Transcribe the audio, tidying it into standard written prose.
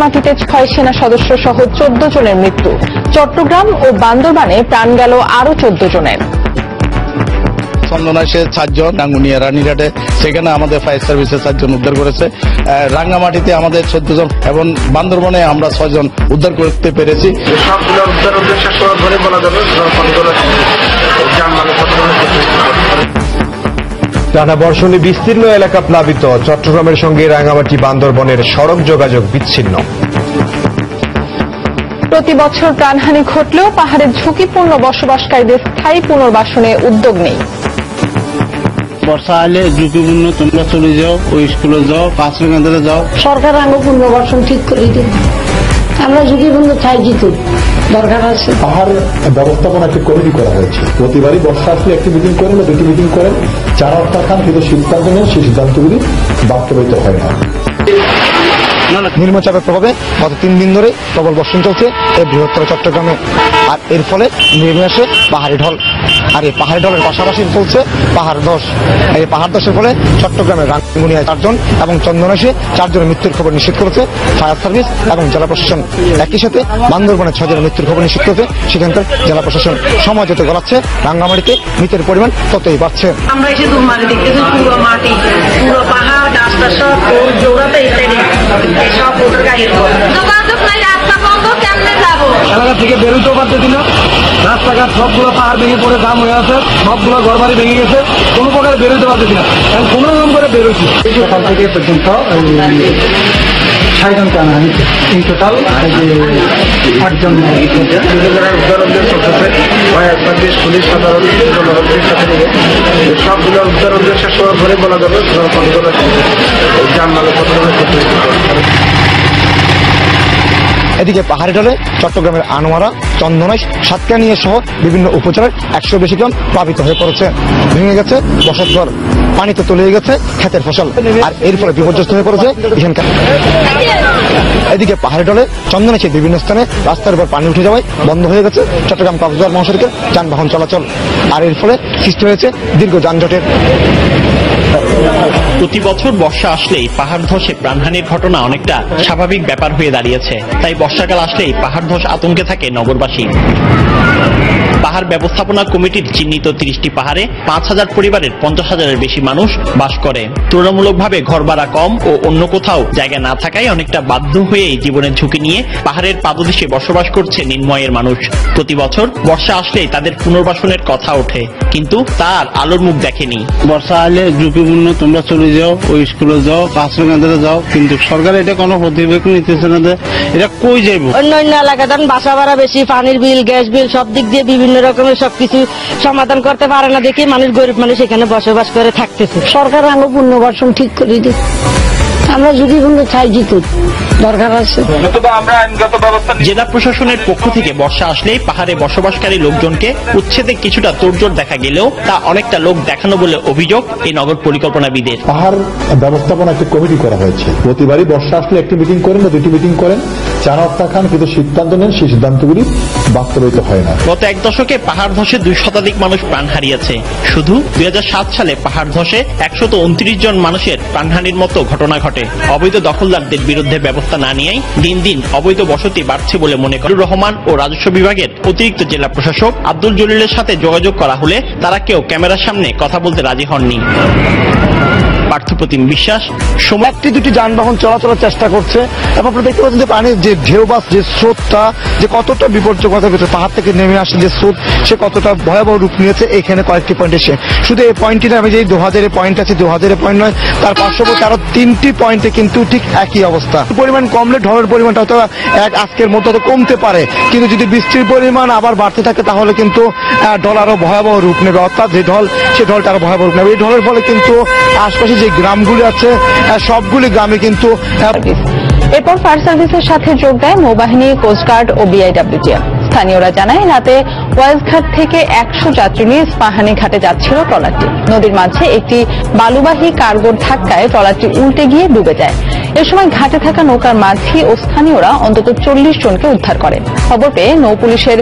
রাঙ্গামাটিতে 6 সেনা সদস্য সহ 14 জনের মৃত্যু। চট্টগ্রাম ও বান্দরবানে প্রাণ গেল আরো 14 জনের। চন্দনাইশে 4 জন, রাঙ্গুনিয়া রানীঘাটে সেখানে আমাদের ফায়ার সার্ভিসে 4 জন উদ্ধার করেছে। রাঙ্গামাটিতে আমাদের 14 জন এবং বান্দরবনে আমরা 6 জন উদ্ধার করতে পেরেছি। সবগুলো উদ্ধার শেষ করার পরে বলা যাবে টানা বর্ষণে বিস্তীর্ণ এলাকা প্লাবিত। চট্টগ্রামের সঙ্গে রাঙ্গামাটি বান্দরবনের সড়ক যোগাযোগ বিচ্ছিন্ন। প্রতি বছর প্রাণহানি ঘটলেও পাহাড়ের ঝুঁকিপূর্ণ বসবাসকারীদের স্থায়ী পুনর্বাসনে উদ্যোগ নেই। বর্ষা আলে ঝুঁকিপূর্ণ, তোমরা চলে যাও, ওই স্কুলে যাও, পাঁচরা কেন্দ্রে যাও। সরকার আঙ্গ পুনর্বাসন ঠিক করে দিন, আমরা ঝুঁকিপূর্ণ থাকি তো দরকার আছে। পাহাড় ব্যবস্থাপনা একটি কমিটি করা হয়েছে। প্রতিবারই বর্ষা আসলে একটি মিটিং করেন বা 2টি মিটিং করেন, যারা অর্থাৎ খান কিন্তু সিদ্ধান্ত নেন, সেই সিদ্ধান্তগুলি বাস্তবায়িত হয় না। নিম্নচাপের প্রভাবে গত 3 দিন ধরে প্রবল বর্ষণ চলছে এই বৃহত্তর চট্টগ্রামে। আর এর ফলে নেমে আসে পাহাড়ি ঢল। আর এই পাহাড়ি ঢলের পাশাপাশি চলছে পাহাড় ধস। এই পাহাড় ধসের ফলে চট্টগ্রামের রাঙ্গুনিয়ায় 4 জন এবং চন্দনাইশে 4 জনের মৃত্যুর খবর নিশ্চিত করেছে ফায়ার সার্ভিস এবং জেলা প্রশাসন। একই সাথে বান্দরবনে 6 জনের মৃত্যুর খবর নিশ্চিত করেছে সেখানকার জেলা প্রশাসন। সময় যত গড়াচ্ছে রাঙ্গামাটিতে মৃতের পরিমাণ ততই বাড়ছে। আমরা এসে দুমারি দেখতেছি, পুরো মাটি, পুরো পাহাড়, গাছটা সব জোড়াতে সব ওটার গায়ে যোগাযোগ নাই, রাস্তা বন্ধ, কেমনে যাবো? এলাকা থেকে বেরোতেও পারতেছি না। রাস্তাঘাট সবগুলো পাহাড় ভেঙে পড়ে জাম হয়ে আছে, সবগুলো ঘরবাড়ি ভেঙে গেছে, কোনো প্রকার বেরোতে পারতেছি না। কোনো রকম করে বেরোচ্ছি। সকাল থেকে পর্যন্ত 6 জন প্রাণহানি, এই টোটাল 8 জন উদ্ধার চলতেছে। ফায়ার সার্ভিস, পুলিশ, সাধারণ জনগণের সাথে নিয়ে সবগুলো উদ্ধার শেষ করার পরে বলা যাবে যানবাহনের কতটা। এদিকে পাহাড়ি ঢলে চট্টগ্রামের আনোয়ারা, চন্দনাইশ, সাতকানিয়া সহ বিভিন্ন উপজেলার 100 বেশি গ্রাম প্লাবিত হয়ে পড়েছে। ভেঙে গেছে বসতঘর, পানিতে তলিয়ে গেছে ক্ষেতের ফসল। আর এর ফলে বিপর্যস্ত হয়ে পড়েছে এখানকার। এদিকে পাহাড়ি ঢলে চন্দনাইশের বিভিন্ন স্থানে রাস্তার উপর পানি উঠে যাওয়ায় বন্ধ হয়ে গেছে চট্টগ্রাম কক্সবাজার মহাসড়কের যানবাহন চলাচল। আর এর ফলে সৃষ্টি হয়েছে দীর্ঘ যানজটের। প্রতি বছর বর্ষা আসলেই পাহাড় ধসে প্রাণহানির ঘটনা অনেকটা স্বাভাবিক ব্যাপার হয়ে দাঁড়িয়েছে। তাই বর্ষাকাল আসলেই পাহাড় ধস আতঙ্কে থাকে নগরবাসী। পাহাড় ব্যবস্থাপনা কমিটির চিহ্নিত 30টি পাহাড়ে 5,000 পরিবারের 50,000-এর বেশি মানুষ বাস করে। তুলনামূলকভাবে ঘর ভাড়া কম ও অন্য কোথাও জায়গা না থাকায় অনেকটা বাধ্য হয়েই জীবনের ঝুঁকি নিয়ে পাহাড়ের পাদদেশে বসবাস করছে নিম্নয়ের মানুষ। প্রতি বছর বর্ষা আসলেই তাদের পুনর্বাসনের কথা ওঠে, কিন্তু তার আলোর মুখ দেখেনি। বর্ষা আলে ঝুঁকিপূর্ণ, তোমরা চলে যাও, ওই স্কুলে যাও, পাঁচরা কেন্দ্রে যাও, কিন্তু সরকার এটা কোনো প্রতিবেদন নিতেছে না। এটা কই যাইব? অন্যান্য এলাকায় বাসা ভাড়া বেশি, পানির বিল, গ্যাস বিল, সব দিক দিয়ে বিভিন্ন রকমের সবকিছু সমাধান করতে পারে না দেখে মানুষ, গরিব মানুষ এখানে বসবাস করে থাকতেছে। সরকার আঙ্গ পুনর্বাসন ঠিক করে দিই, আমরা ঝুঁকিপূর্ণ চাইছি তো দরকার আছে। জেলা প্রশাসনের পক্ষ থেকে বর্ষা আসলেই পাহাড়ে বসবাসকারী লোকজনকে উচ্ছেদে কিছুটা তোড়জোড় দেখা গেলেও তা অনেকটা লোক দেখানো বলে অভিযোগ এই নগর পরিকল্পনাবিদের। পাহাড় ব্যবস্থাপনা একটি কমিটি করা হয়েছে। প্রতিবারই বর্ষা আসলে একটি মিটিং করেন বা 2টি মিটিং করেন, যারা অর্থাৎ খান কিন্তু সিদ্ধান্ত নেন, সেই সিদ্ধান্তগুলি বাস্তবায়িত হয় না। গত 1 দশকে পাহাড় ধসে 2 শতাধিক মানুষ প্রাণ হারিয়েছে। শুধু 2007 সালে পাহাড় ধসে 129 জন মানুষের প্রাণহানির মতো ঘটনা ঘটে। অবৈধ দখলদারদের বিরুদ্ধে ব্যবস্থা না নিয়েই দিন দিন অবৈধ বসতি বাড়ছে বলে মনে করেন রহমান ও রাজস্ব বিভাগের অতিরিক্ত জেলা প্রশাসক আব্দুল জলিলের সাথে যোগাযোগ করা হলে তারা কেউ ক্যামেরার সামনে কথা বলতে রাজি হননি। পার্থপ্রতিম বিশ্বাস, সময়। 1-2টি যানবাহন চলাচলের চেষ্টা করছে এবং আপনারা দেখতে পাচ্ছেন যে পানির যে ঢেউ বা যে স্রোতটা যে কতটা বিপর্যকতার ভিতরে পাহাড় থেকে নেমে আসে যে স্রোত, সে কতটা ভয়াবহ রূপ নিয়েছে এখানে কয়েকটি পয়েন্ট এসে। শুধু এই পয়েন্টটি না, আমি যে 2000-এর পয়েন্ট আছে, 2000-এর পয়েন্ট নয়, তার পার্শ্ববর্তী আরো 3টি পয়েন্টে কিন্তু ঠিক একই অবস্থা। পরিমাণ কমলে ঢলের পরিমাণটা হয়তো আজকের মধ্যে কমতে পারে, কিন্তু যদি বৃষ্টির পরিমাণ আবার বাড়তে থাকে তাহলে কিন্তু ঢল আরো ভয়াবহ রূপ নেবে। অর্থাৎ যে ঢল, সে ঢলটা আরো ভয়াবহ রূপ নেবে। এই ঢলের ফলে কিন্তু আশপাশে যে গ্রামগুলি আছে সবগুলি গ্রামে কিন্তু। এরপর ফায়ার সার্ভিসের সাথে যোগ দেয় নৌবাহিনী, কোস্টগার্ড ও বিআইডব্লিউটিএফ। স্থানীয়রা জানায় রাতে ওয়াইজঘাট থেকে 100 যাত্রী নিয়ে ইস্পাহানি ঘাটে যাচ্ছিল ট্রলারটি। নদীর মাঝে একটি বালুবাহী কার্গোর ধাক্কায় ট্রলারটি উল্টে গিয়ে ডুবে যায়। এ সময় ঘাটে থাকা নৌকার মাঝি ও স্থানীয়রা অন্তত 40 জনকে উদ্ধার করেন। খবর পেয়ে নৌ পুলিশের